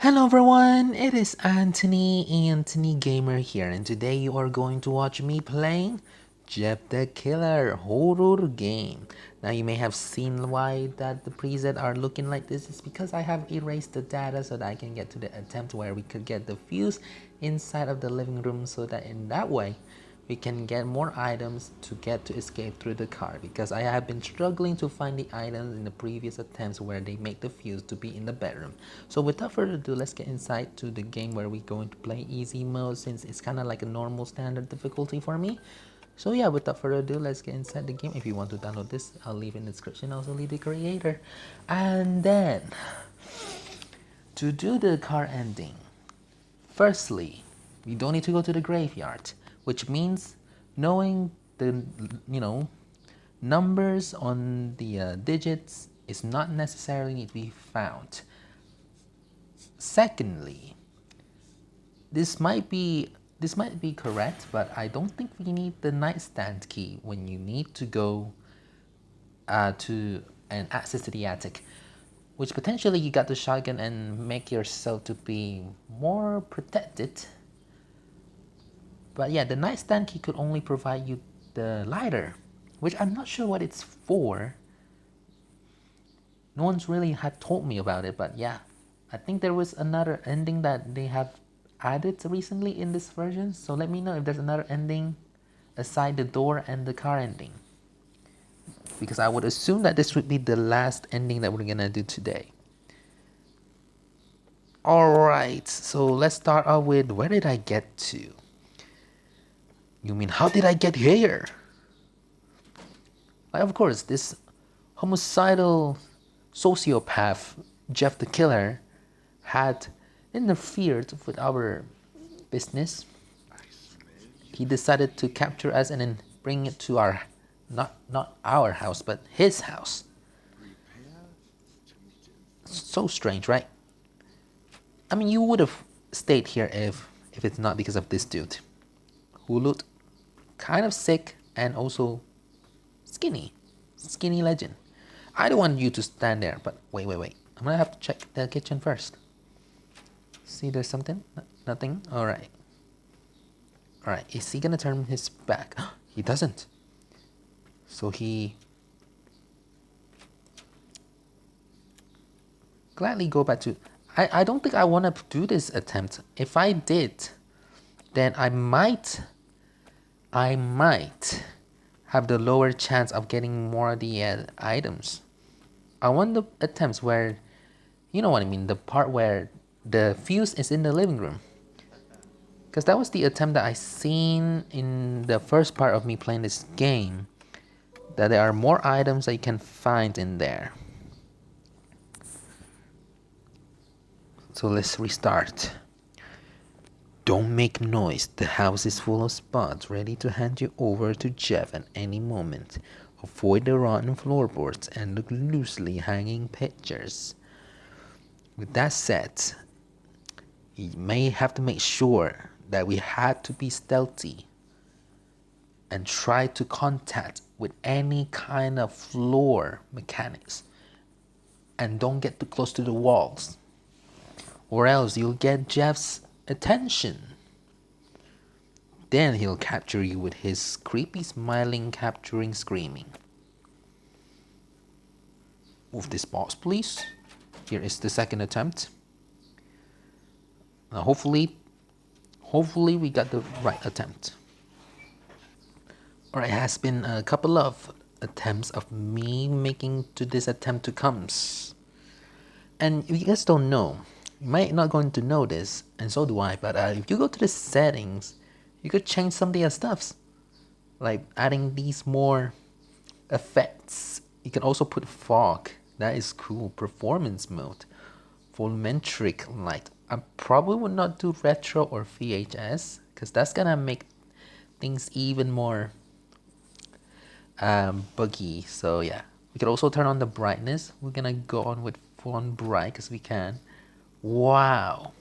Hello everyone, it is Anthony Gamer here, and today you are going to watch me playing Jeff the Killer horror game. Now you may have seen why that the preset are looking like this is because I have erased the data so that I can get to the attempt where we could get the fuse inside of the living room, so that in that way we can get more items to get to escape through the car, because I have been struggling to find the items in the previous attempts where they make the fuse to be in the bedroom. So without further ado, let's get inside to the game where we're going to play easy mode, since it's kind of like a normal standard difficulty for me. So yeah, without further ado, let's get inside the game. If you want to download this, I'll leave in the description, also leave the creator. And then, to do the car ending, firstly, we don't need to go to the graveyard, which means knowing the numbers on the digits is not necessarily need to be found. Secondly, this might be correct, but I don't think we need the nightstand key when you need to go to and access to the attic, which potentially you got the shotgun and make yourself to be more protected. But yeah, the nightstand key could only provide you the lighter, which I'm not sure what it's for. No one's really had told me about it, but yeah, I think there was another ending that they have added recently in this version. So let me know if there's another ending aside the door and the car ending, because I would assume that this would be the last ending that we're gonna do today. Alright, so let's start off with, where did I get to? You mean, how did I get here? Like, of course, this homicidal sociopath, Jeff the Killer, had interfered with our business. He decided to capture us and then bring it to our, not our house, but his house. So strange, right? I mean, you would have stayed here if it's not because of this dude, who looked kind of sick and also skinny legend. I don't want you to stand there, but wait. I'm gonna have to check the kitchen first. See, there's something? Nothing? Alright. Alright, is he gonna turn his back? He doesn't. So he gladly go back to... I don't think I want to do this attempt. If I did, then I might have the lower chance of getting more of the items. I want the attempts where, you know what I mean, the part where the fuse is in the living room. Because that was the attempt that I seen in the first part of me playing this game, that there are more items that you can find in there. So let's restart. Don't make noise. The house is full of spots ready to hand you over to Jeff at any moment. Avoid the rotten floorboards and look loosely hanging pictures. With that said, you may have to make sure that we had to be stealthy and try to contact with any kind of floor mechanics, and don't get too close to the walls, or else you'll get Jeff's attention. Then he'll capture you with his creepy smiling, capturing, screaming. Move this box, please. Here is the second attempt. Now hopefully we got the right attempt. Alright, it has been a couple of attempts of me making to this attempt to comes. And if you guys don't know, you might not going to know this, and so do I, but if you go to the settings, you could change some of the stuffs, like adding these more effects. You can also put fog. That is cool. Performance mode, volumetric light. I probably would not do retro or VHS, because that's gonna make things even more buggy. So yeah, we could also turn on the brightness. We're gonna go on with full on bright because we can. Wow,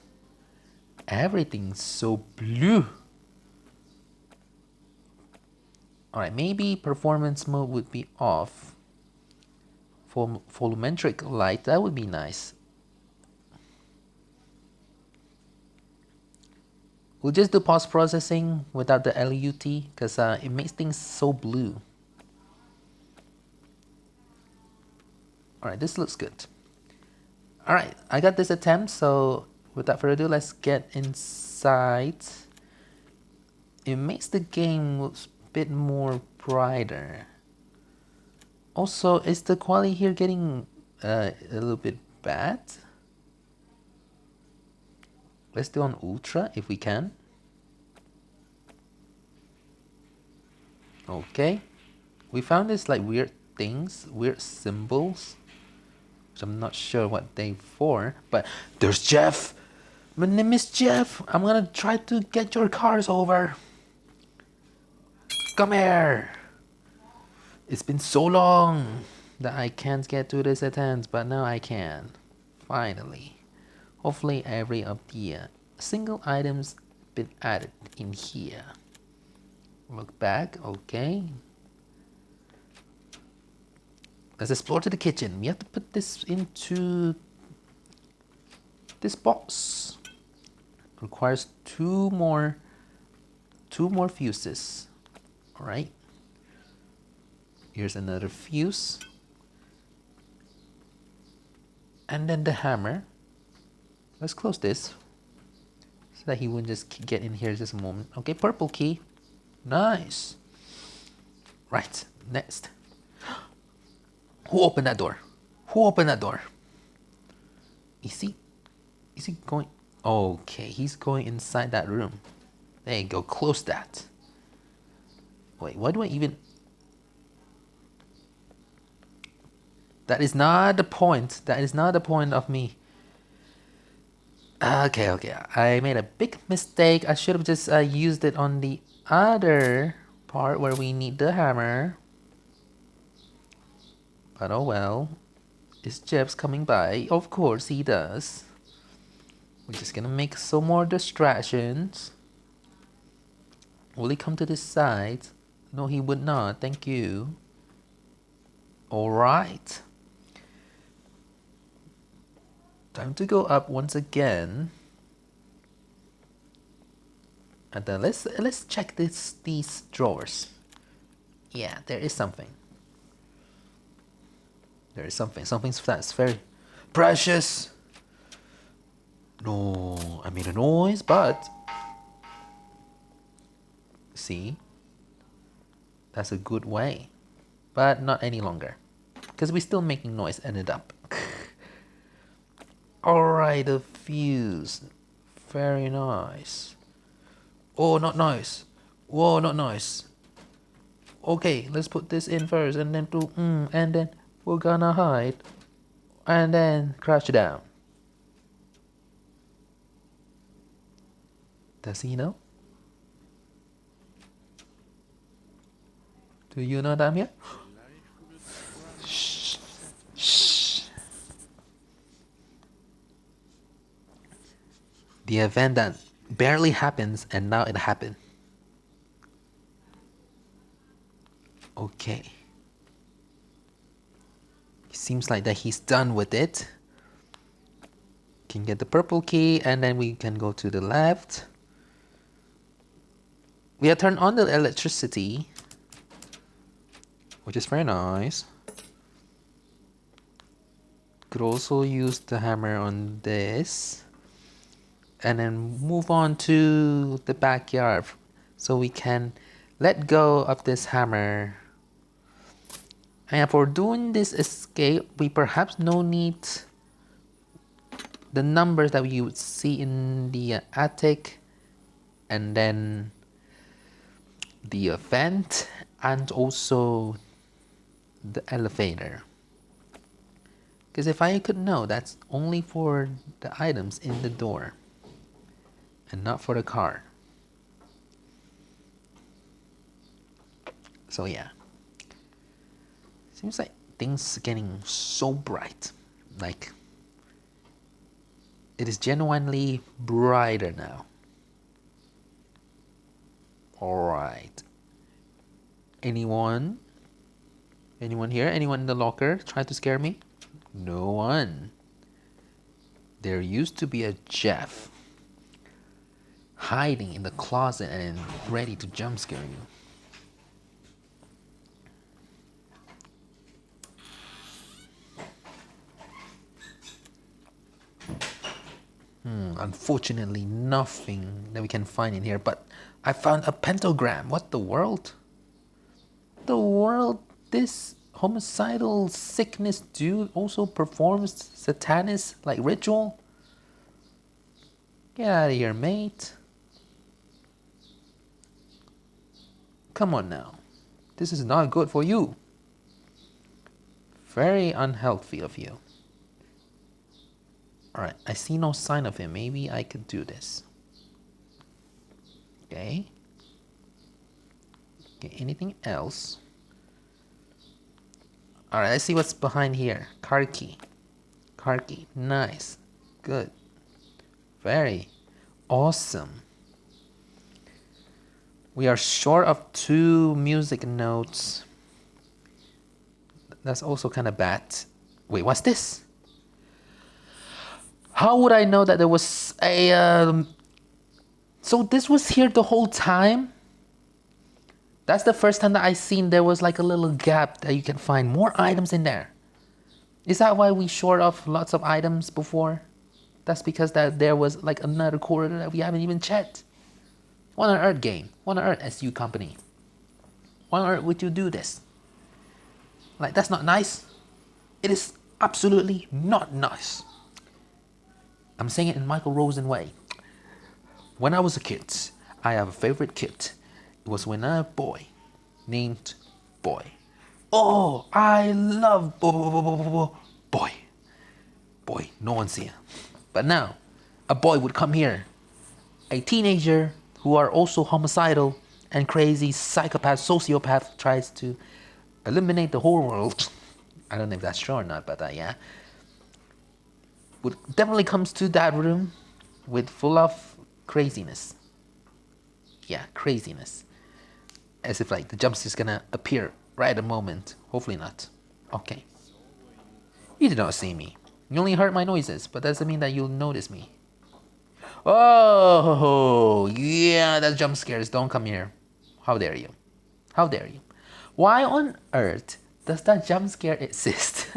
everything's so blue. Alright, maybe performance mode would be off. For volumetric light, that would be nice. We'll just do post processing without the LUT because it makes things so blue. Alright, this looks good. Alright, I got this attempt, so without further ado, let's get inside. It makes the game look a bit more brighter. Also, is the quality here getting a little bit bad? Let's do on ultra if we can. Okay. We found this like weird things, weird symbols, which I'm not sure what they for, but there's Jeff! My name is Jeff! I'm gonna try to get your cars over. Come here! It's been so long that I can't get to this attempt, but now I can. Finally. Hopefully every of the single items been added in here. Look back, okay. Let's explore to the kitchen. We have to put this into this box. Requires two more fuses. Alright. Here's another fuse. And then the hammer. Let's close this so that he wouldn't just get in here just a moment. Okay, purple key. Nice. Right, next. Who opened that door? Who opened that door? Is he going? Okay, he's going inside that room. There you go, close that. Wait, why do I even... That is not the point. That is not the point of me. Okay. I made a big mistake. I should have just used it on the other part where we need the hammer. But oh well. Is Jeff's coming by? Of course he does. We're just gonna make some more distractions. Will he come to this side? No, he would not. Thank you. Alright. Time to go up once again. And then let's check these drawers. Yeah, there is something. There is something. Something that's very precious. No, I made a noise, but see, that's a good way, but not any longer, because we're still making noise. Ended up. Alright, the fuse. Very nice. Oh, not nice. Whoa, not nice. Okay, let's put this in first and then do and then we're gonna hide and then crouch down. Does he know? Do you know that I'm here? Shh. Shh. The event that barely happens and now it happened. Okay. It seems like that he's done with it. Can get the purple key and then we can go to the left. We have turned on the electricity, which is very nice. Could also use the hammer on this and then move on to the backyard so we can let go of this hammer. And for doing this escape, we perhaps no need the numbers that you would see in the attic and then the vent and also the elevator. Because if I could know, that's only for the items in the door and not for the car. So yeah. Seems like things are getting so bright. Like, it is genuinely brighter now. Alright. Anyone? Anyone here? Anyone in the locker trying to scare me? No one. There used to be a Jeff hiding in the closet and ready to jump scare you. Unfortunately, nothing that we can find in here, but I found a pentagram. What the world? The world? This homicidal sickness dude also performs satanist like ritual? Get out of here, mate. Come on now. This is not good for you. Very unhealthy of you. Alright, I see no sign of him. Maybe I could do this. Okay. Okay, anything else? Alright, let's see what's behind here. Car key. Car key. Nice. Good. Very awesome. We are short of 2 music notes. That's also kind of bad. Wait, what's this? How would I know that there was a... So this was here the whole time? That's the first time that I seen there was like a little gap that you can find more items in there. Is that why we short of lots of items before? That's because that there was like another corridor that we haven't even checked. What on earth, game? What on earth, SU company? Why on earth would you do this? Like, that's not nice. It is absolutely not nice. I'm saying it in Michael Rosen way. When I was a kid, I have a favorite kid. It was when a boy named Boy. Oh, I love Boy. Boy, no one's here. But now, a boy would come here. A teenager who are also homicidal and crazy psychopath, sociopath tries to eliminate the whole world. I don't know if that's true or not, but yeah. Would definitely comes to that room with full of craziness. Yeah, craziness. As if like the jump's just gonna appear right at the moment. Hopefully not. Okay. You did not see me. You only heard my noises, but that doesn't mean that you'll notice me. Oh, yeah, that jump scares. Don't come here. How dare you? How dare you? Why on earth does that jump scare exist?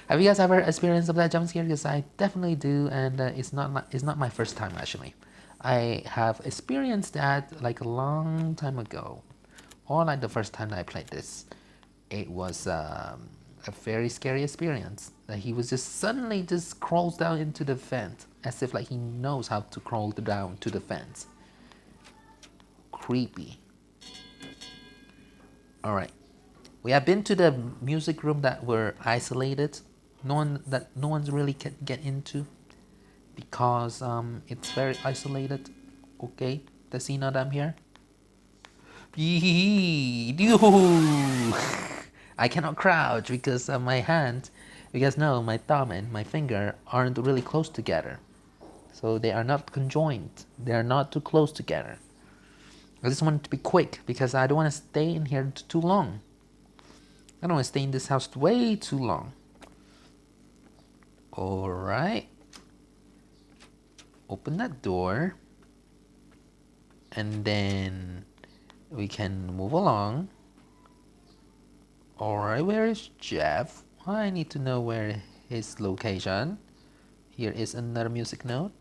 Have you guys ever experienced that jump scare? Because I definitely do, and it's not my first time actually. I have experienced that like a long time ago, or like the first time that I played this. It was a very scary experience. That he was just suddenly just crawls down into the fence as if like he knows how to crawl down to the fence. Creepy. All right, we have been to the music room that were isolated. No one's really can get into because it's very isolated. Okay, does he know that I'm here? I cannot crouch because of my hand. You guys know my thumb and my finger aren't really close together, so they are not conjoined. They are not too close together. I just want it to be quick because I don't want to stay in here too long. I don't want to stay in this house way too long. Alright. Open that door. And then we can move along. Alright, where is Jeff? I need to know where his location. Here is another music note.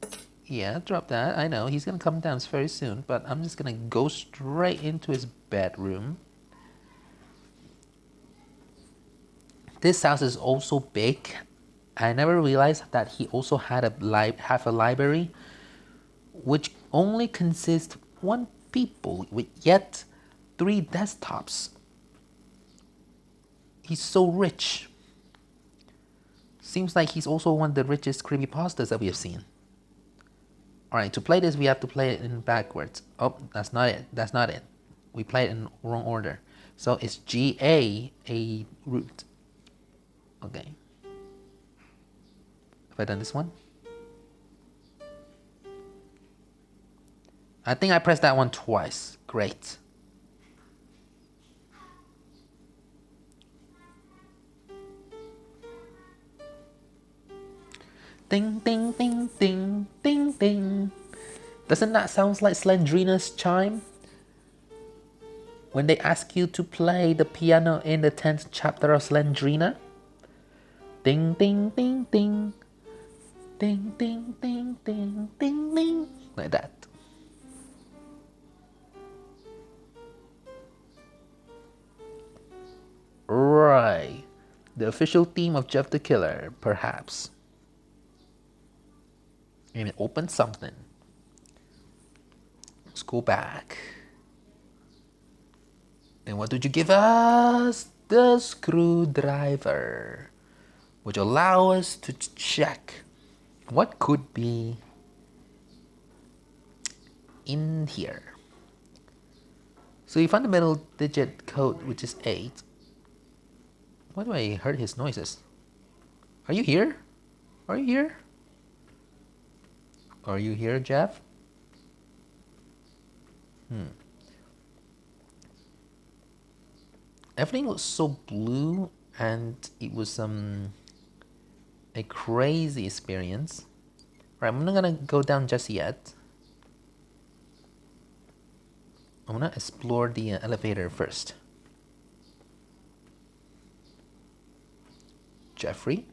Yeah, drop that. I know he's gonna come down very soon, but I'm just gonna go straight into his bedroom. This house is also big. I never realized that he also had a library, which only consists one people with yet 3 desktops. He's so rich. Seems like he's also one of the richest creepypastas that we have seen. Alright, to play this we have to play it in backwards. Oh, that's not it. That's not it. We played it in wrong order. So it's GA, a root. Okay. Have I done this one? I think I pressed that one twice. Great. Ding, ding, ding, ding, ding, ding. Doesn't that sound like Slendrina's chime? When they ask you to play the piano in the 10th chapter of Slendrina? Ding ding ding ding. Ding ding ding ding ding ding. Like that. Right. The official theme of Jeff the Killer, perhaps. And it opens something. Let's go back. And what did you give us? The screwdriver, which allow us to check what could be in here. So you found the middle digit code, which is 8. Why do I heard his noises? Are you here? Are you here? Are you here, Jeff? Everything was so blue, and it was a crazy experience. Right, I'm not gonna go down just yet. I'm gonna explore the elevator first. Jeffrey?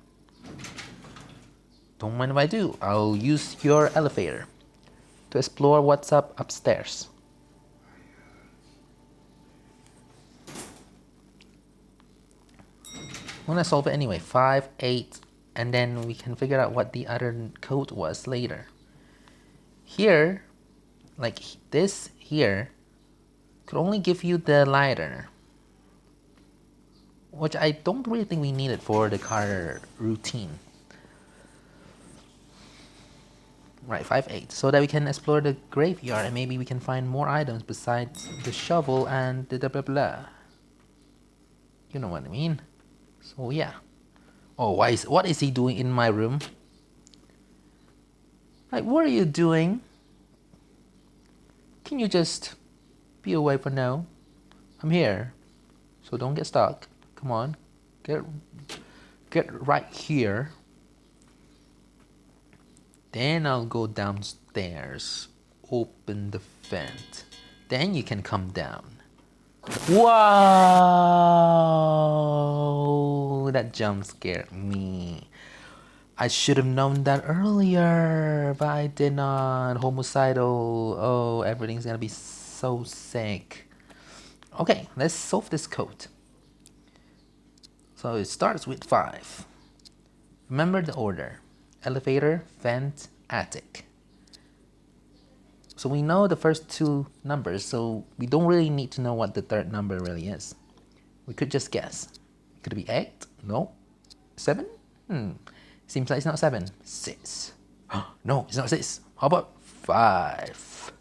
Don't mind if I do. I'll use your elevator to explore what's up upstairs. I'm gonna solve it anyway. 5, 8, and then we can figure out what the other code was later. Here, like this here, could only give you the lighter, which I don't really think we need it for the car routine. Right, 5, 8, so that we can explore the graveyard and maybe we can find more items besides the shovel and the blah blah blah. You know what I mean? So yeah. Oh, what is he doing in my room? Like, what are you doing? Can you just be away for now? I'm here, so don't get stuck. Come on, get right here. Then I'll go downstairs, open the vent. Then you can come down. Wow! That jump scared me. I should have known that earlier, but I did not. Homicidal. Oh, everything's gonna be so sick. Okay, let's solve this code. So it starts with 5. Remember the order. Elevator, vent, attic. So we know the first 2 numbers, so we don't really need to know what the third number really is. We could just guess. Could it be 8? No. 7? Seems like it's not 7. 6. No, it's not 6. How about 5?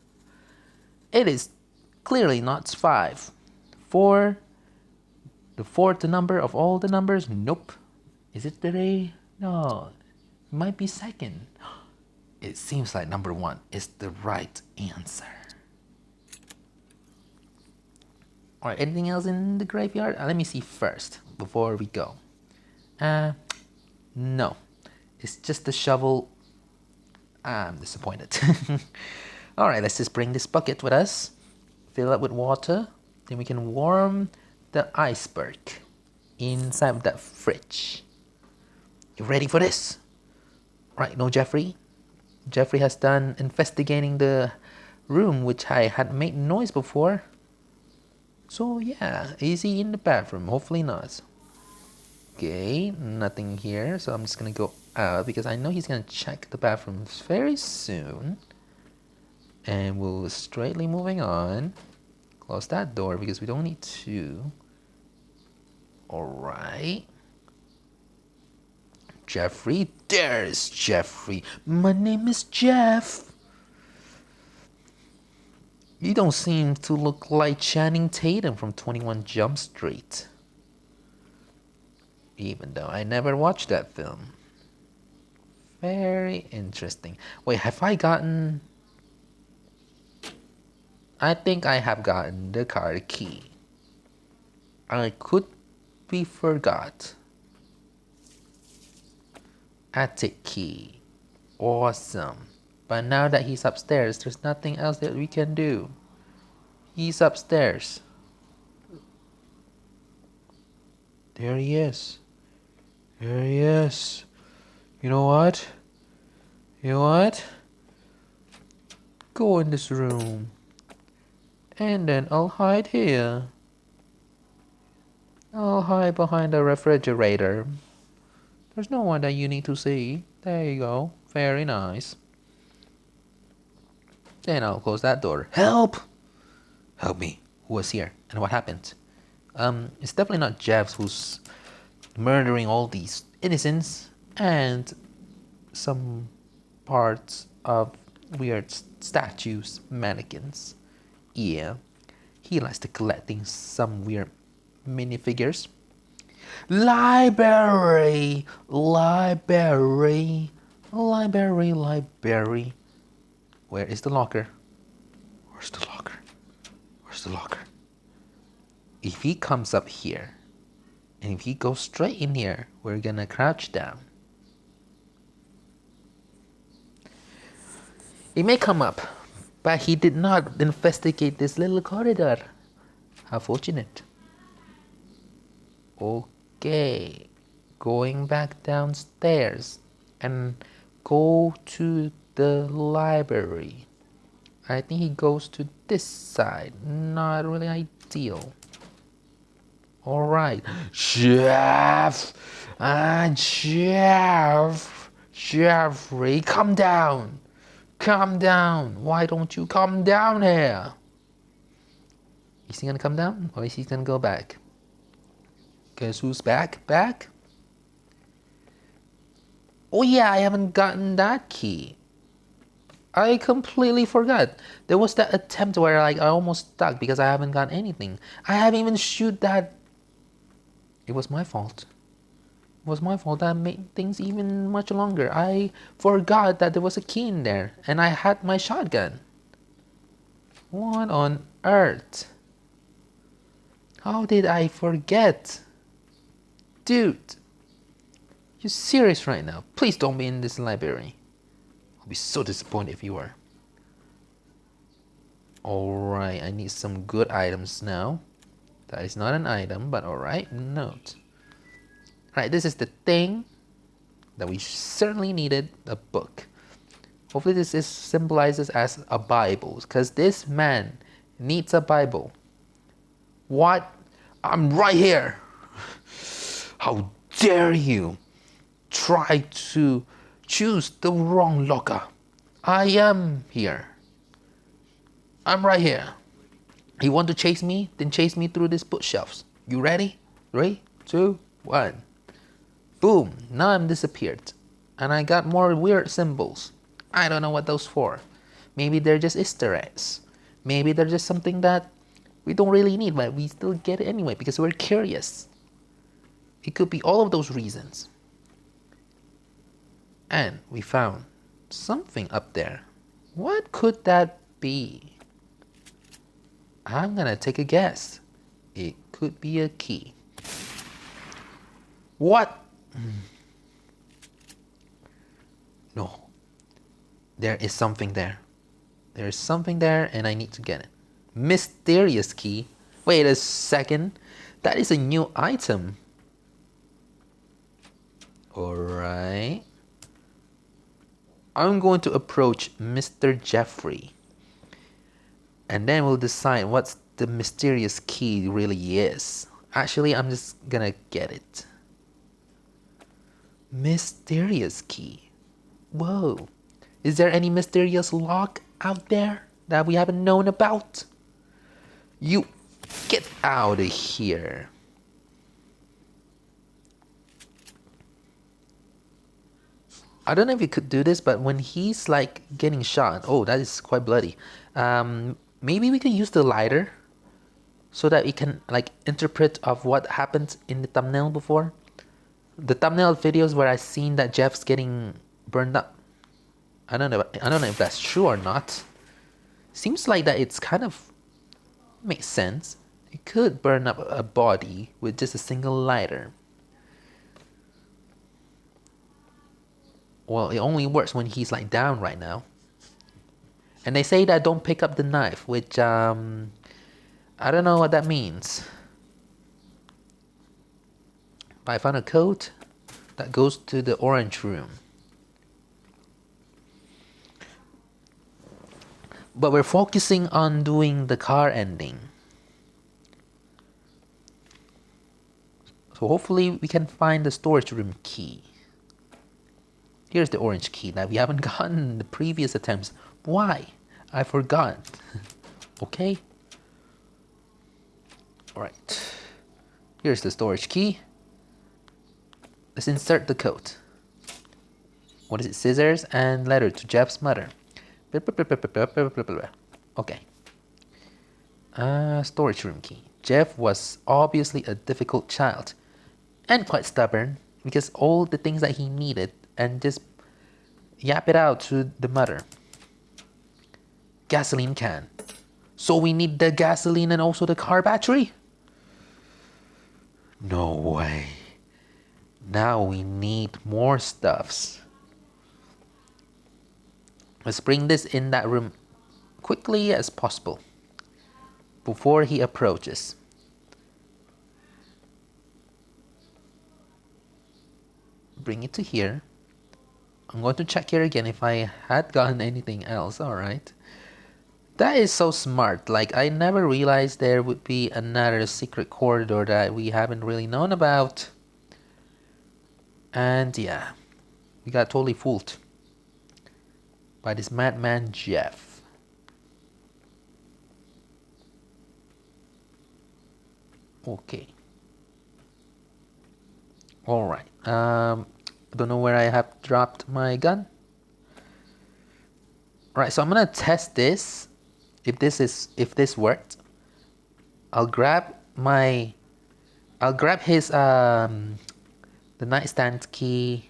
It is clearly not 5. 4. The fourth number of all the numbers? Nope. Is it 3? No. It might be second. It seems like number 1 is the right answer. Alright, anything else in the graveyard? Let me see first before we go. No. It's just the shovel. I'm disappointed. Alright, let's just bring this bucket with us. Fill it with water. Then we can warm the iceberg inside of that fridge. You ready for this? Right, no, Jeffrey? Jeffrey has done investigating the room which I had made noise before. So yeah, is he in the bathroom? Hopefully not. Okay, nothing here, so I'm just gonna go out because I know he's gonna check the bathrooms very soon. And we'll straightly moving on. Close that door because we don't need to. Alright. Jeffrey, there's Jeffrey. My name is Jeff. You don't seem to look like Channing Tatum from 21 Jump Street. Even though I never watched that film. Very interesting. Wait, have I gotten... I think I have gotten the car key. I could be forgot. Attic key. Awesome. But now that he's upstairs, there's nothing else that we can do. He's upstairs. There he is. There he is. You know what? You know what? Go in this room. And then I'll hide here. I'll hide behind the refrigerator. There's no one that you need to see. There you go. Very nice. Then I'll close that door. Help! Help me. Who was here? And what happened? It's definitely not Jeff who's murdering all these innocents and some parts of weird statues, mannequins. Yeah, he likes to collecting some weird minifigures. Library, library, library, library. Where is the locker? Where's the locker? Where's the locker? If he comes up here, and if he goes straight in here, we're gonna crouch down. He may come up, but he did not investigate this little corridor. How fortunate. Okay, going back downstairs and go to the library. I think he goes to this side. Not really ideal. Alright. Jeff! Jeff! Jeffrey, come down! Come down! Why don't you come down here? Is he gonna come down? Or is he gonna go back? Guess who's back? Back? Oh yeah, I haven't gotten that key. I completely forgot. There was that attempt where I almost stuck because I haven't got anything. I haven't even shoot that. It was my fault. It was my fault that made things even much longer. I forgot that there was a key in there and I had my shotgun. What on earth? How did I forget? Dude, you serious right now? Please don't be in this library. I'll be so disappointed if you are. Alright, I need some good items now. That is not an item, but alright, note. Alright, this is the thing that we certainly needed, a book. Hopefully this is symbolizes as a Bible, because this man needs a Bible. What? I'm right here! How dare you try to choose the wrong locker? I am here. I'm right here. You want to chase me? Then chase me through these bookshelves. You ready? 3, 2, 1. Boom. Now I'm disappeared. And I got more weird symbols. I don't know what those for. Maybe they're just Easter eggs. Maybe they're just something that we don't really need, but we still get it anyway because we're curious. It could be all of those reasons. And we found something up there. What could that be? I'm gonna take a guess. It could be a key. What? No. There is something there. There is something there and I need to get it. Mysterious key. Wait a second. That is a new item. Alright. I'm going to approach Mr. Jeffrey. And then we'll decide what's the mysterious key really is. Actually, I'm just gonna get it. Mysterious key. Whoa. Is there any mysterious lock out there that we haven't known about? You get out of here. I don't know if you could do this, but when he's like getting shot, oh, that is quite bloody. Maybe we could use the lighter so that we can like interpret of what happened in the thumbnail before. The thumbnail videos where I seen that Jeff's getting burned up. I don't know if that's true or not. Seems like that it's kind of makes sense. It could burn up a body with just a single lighter. Well, it only works when he's like down right now. And they say that don't pick up the knife, which I don't know what that means. But I found a code that goes to the orange room. But we're focusing on doing the car ending. So hopefully we can find the storage room key. Here's the orange key that we haven't gotten in the previous attempts. Why? I forgot. Okay. Alright. Here's the storage key. Let's insert the code. What is it? Scissors and letter to Jeff's mother. Okay. Storage room key. Jeff was obviously a difficult child and quite stubborn because all the things that he needed and just yap it out to the mother. Gasoline can. So we need the gasoline and also the car battery? No way. Now we need more stuffs. Let's bring this in that room quickly as possible before he approaches. Bring it to here. I'm going to check here again if I had gotten anything else. Alright. That is so smart. Like, I never realized there would be another secret corridor that we haven't really known about. And yeah, we got totally fooled by this madman Jeff. Okay. Alright. I don't know where I have dropped my gun. Alright, so I'm gonna test this. If this worked, I'll grab his the nightstand key.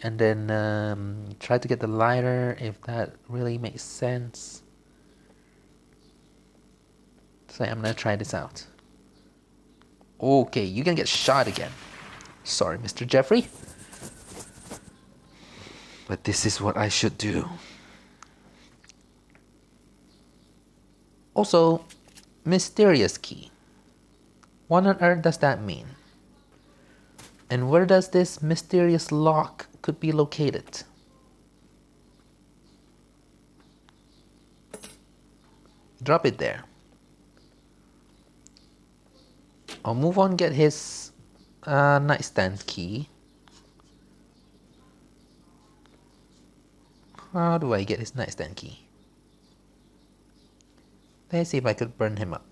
And then try to get the lighter if that really makes sense. So I'm gonna try this out. Okay, you can get shot again. Sorry, Mr. Jeffrey. But this is what I should do. Also, mysterious key. What on earth does that mean? And where does this mysterious lock could be located? Drop it there. I'll move on, get his nightstand key. How do I get his nightstand key? Let's see if I could burn him up.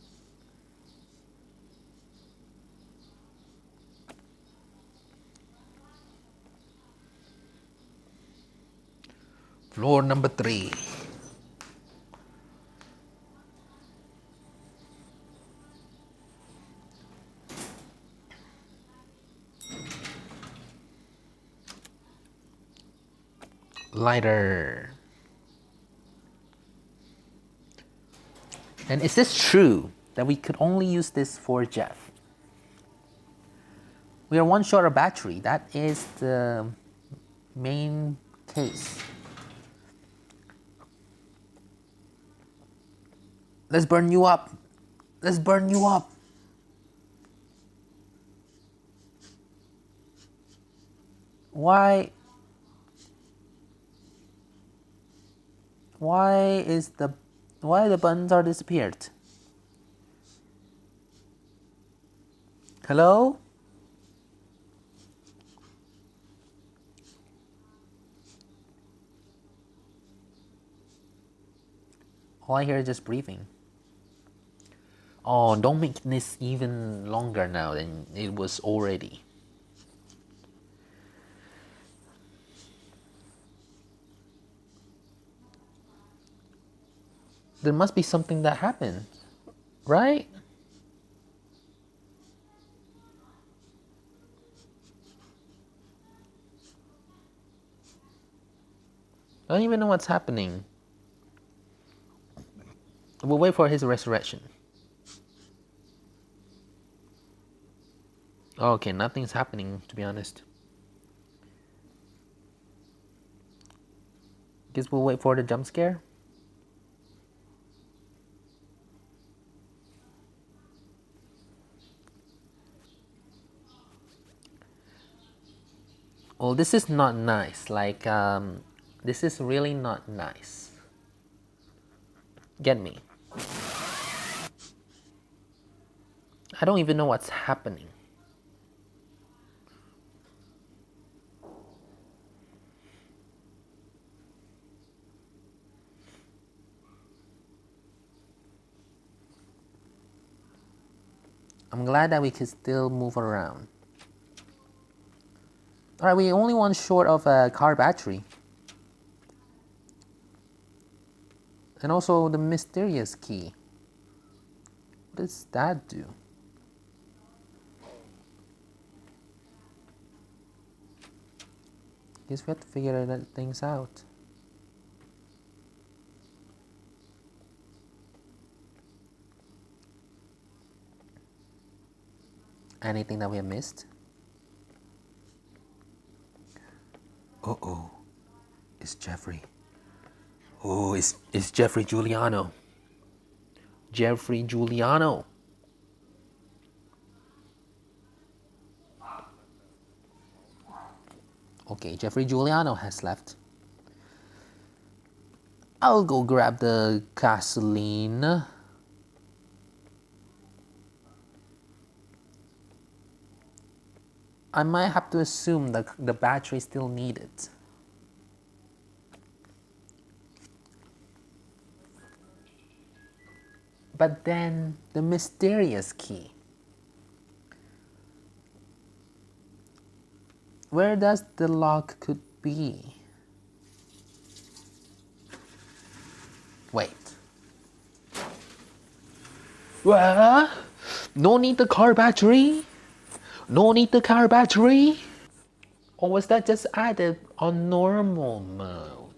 Floor number 3. Lighter. And is this true that we could only use this for Jeff? We are one short of battery. That is the main case. Let's burn you up. Let's burn you up. Why the buttons are disappeared? Hello? All I hear is just breathing. Oh, don't make this even longer now than it was already. There must be something that happened, right? I don't even know what's happening. We'll wait for his resurrection. Okay, nothing's happening, to be honest. Guess we'll wait for the jump scare. Well, this is not nice. Like, this is really not nice. Get me. I don't even know what's happening. I'm glad that we can still move around. Alright, we only one short of a car battery. And also the mysterious key. What does that do? Guess we have to figure things out. Anything that we have missed? Uh-oh. It's Jeffrey. Oh, it's Jeffrey Giuliano. Jeffrey Giuliano. Okay, Jeffrey Giuliano has left. I'll go grab the gasoline. I might have to assume that the battery is still needed. But then the mysterious key. Where does the lock could be? Wait. What? No need the car battery? No need the car battery? Or was that just added on normal mode?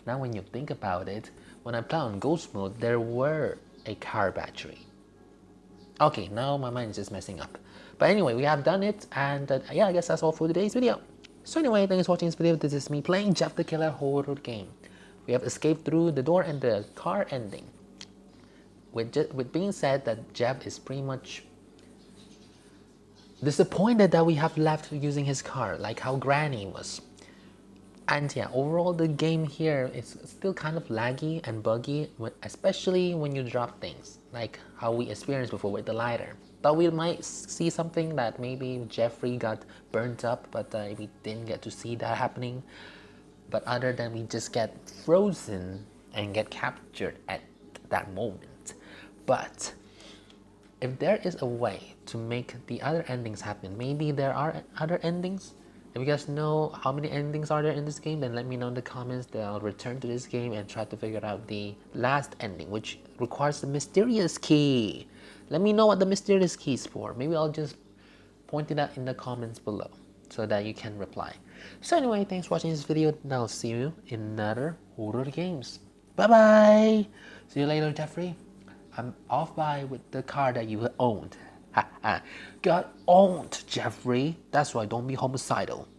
Now when you think about it, when I play on ghost mode, there were a car battery. Okay, now my mind is just messing up. But anyway, we have done it, and yeah, I guess that's all for today's video. So anyway, thanks for watching this video. This is me playing Jeff the Killer horror game. We have escaped through the door and the car ending. With being said that Jeff is pretty much disappointed that we have left using his car, like how Granny was. And yeah, overall the game here is still kind of laggy and buggy, especially when you drop things, like how we experienced before with the lighter. Thought we might see something that maybe Jeffrey got burnt up, but we didn't get to see that happening. But other than we just get frozen and get captured at that moment. But if there is a way to make the other endings happen, maybe there are other endings. If you guys know how many endings are there in this game, then let me know in the comments. Then I'll return to this game and try to figure out the last ending, which requires the mysterious key. Let me know what the mysterious key is for. Maybe I'll just point it out in the comments below so that you can reply. So anyway, thanks for watching this video, and I'll see you in another horror games. Bye bye! See you later, Jeffrey. I'm off by with the car that you owned. Got owned, Jeffrey. That's why don't be homicidal.